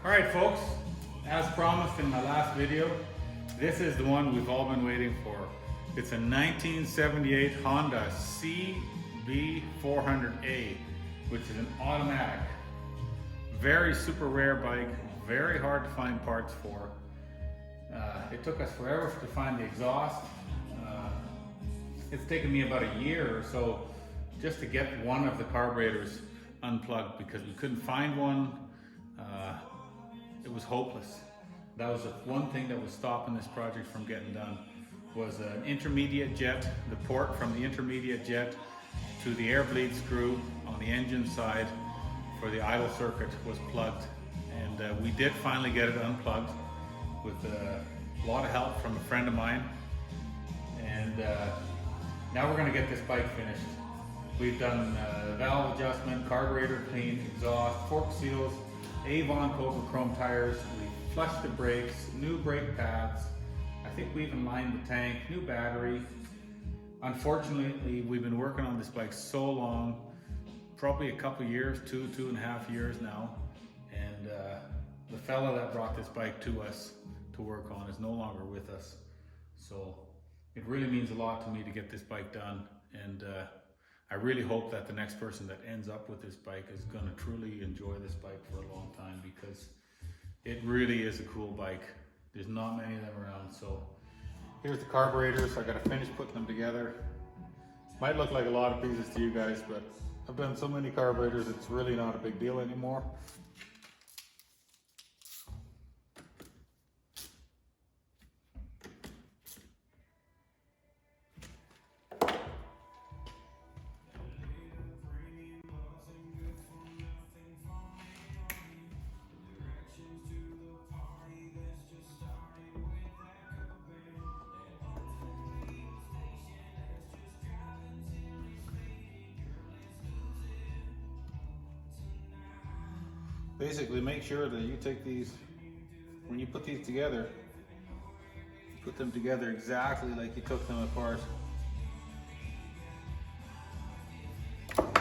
Alright folks, as promised in my last video, this is the one we've all been waiting for. It's a 1978 Honda cb400a, which is an automatic. Very super rare bike, very hard to find parts for. It took us forever to find the exhaust. It's taken me about a year or so just to get one of the carburetors unplugged because we couldn't find one. It was hopeless. That was the one thing that was stopping this project from getting done, was an intermediate jet. The port from the intermediate jet to the air bleed screw on the engine side for the idle circuit was plugged. And we did finally get it unplugged with a lot of help from a friend of mine. And now we're gonna get this bike finished. We've done valve adjustment, carburetor clean, exhaust, fork seals, Avon Cobra chrome tires. We flushed the brakes, new brake pads. I think we even lined the tank, new battery. Unfortunately, we've been working on this bike so long, probably a couple years, 2.5 years now. And the fella that brought this bike to us to work on is no longer with us. So it really means a lot to me to get this bike done. And I really hope that the next person that ends up with this bike is gonna truly enjoy this bike for a long time, because it really is a cool bike. There's not many of them around. So here's the carburetors. I gotta finish putting them together. Might look like a lot of pieces to you guys, but I've done so many carburetors, it's really not a big deal anymore. Basically, make sure that you take these, when you put these together, put them together exactly like you took them apart. The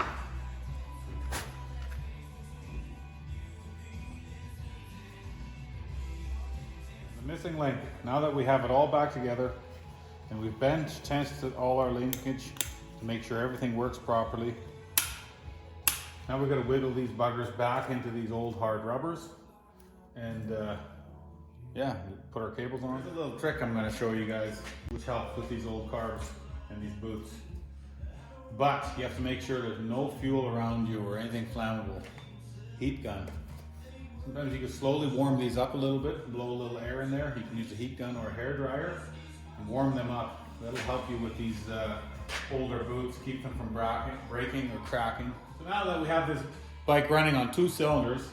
missing link, now that we have it all back together and we've bench tested all our linkage to make sure everything works properly. Now we're going to wiggle these buggers back into these old hard rubbers and yeah, put our cables on. There's a little trick I'm going to show you guys which helps with these old carbs and these boots. But you have to make sure there's no fuel around you or anything flammable. Heat gun. Sometimes you can slowly warm these up a little bit, blow a little air in there. You can use a heat gun or a hair dryer and warm them up. That'll help you with these older boots, keep them from breaking or cracking. So now that we have this bike running on 2 cylinders,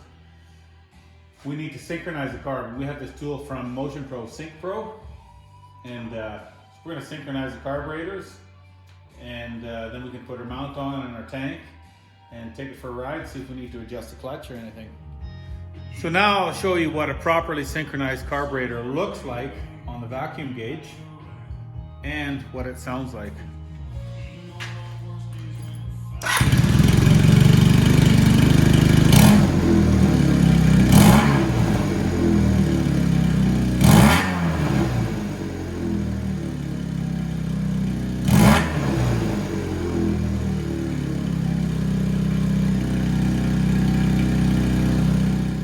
we need to synchronize the carb. We have this tool from Motion Pro Sync Pro, and so we're going to synchronize the carburetors, and then we can put our mount on in our tank and take it for a ride, see if we need to adjust the clutch or anything. So now I'll show you what a properly synchronized carburetor looks like on the vacuum gauge and what it sounds like.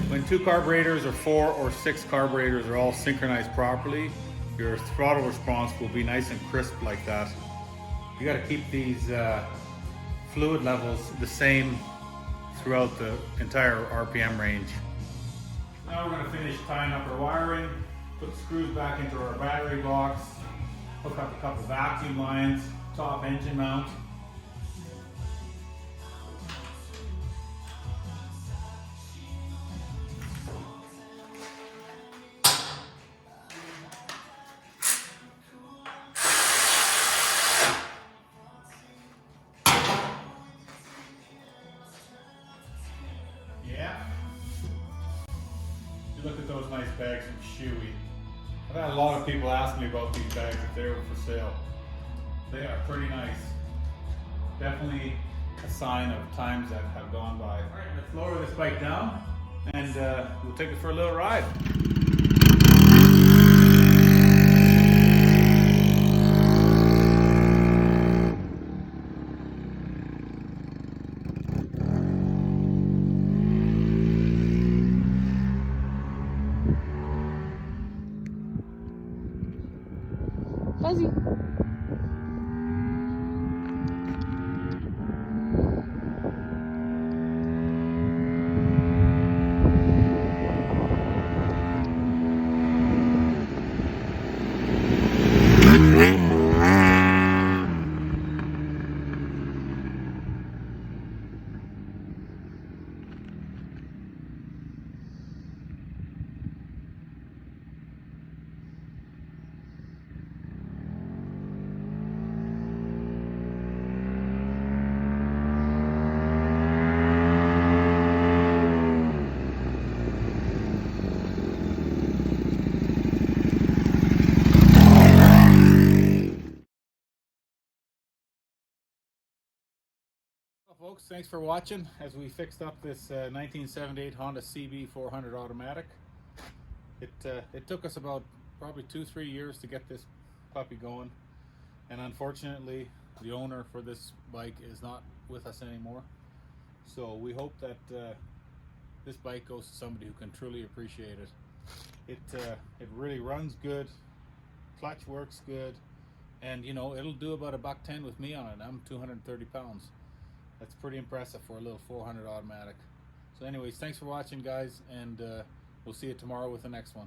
When 2 carburetors or 4 or 6 carburetors are all synchronized properly, your throttle response will be nice and crisp like that. You got to keep these fluid levels the same throughout the entire RPM range. Now we're going to finish tying up our wiring, put the screws back into our battery box, hook up a couple vacuum lines, top engine mount. Look at those nice bags from Chewy. I've had a lot of people ask me about these bags if they were for sale. They are pretty nice. Definitely a sign of times that have gone by. All right, let's lower this bike down and we'll take it for a little ride. Fuzzy. Well, folks, thanks for watching as we fixed up this 1978 Honda CB400 automatic. It took us about probably 2-3 years to get this puppy going, and unfortunately the owner for this bike is not with us anymore. So we hope that this bike goes to somebody who can truly appreciate it. It really runs good, clutch works good, and you know, it'll do about $110 with me on it. I'm 230 pounds. That's pretty impressive for a little 400 automatic. So anyways, thanks for watching, guys, and we'll see you tomorrow with the next one.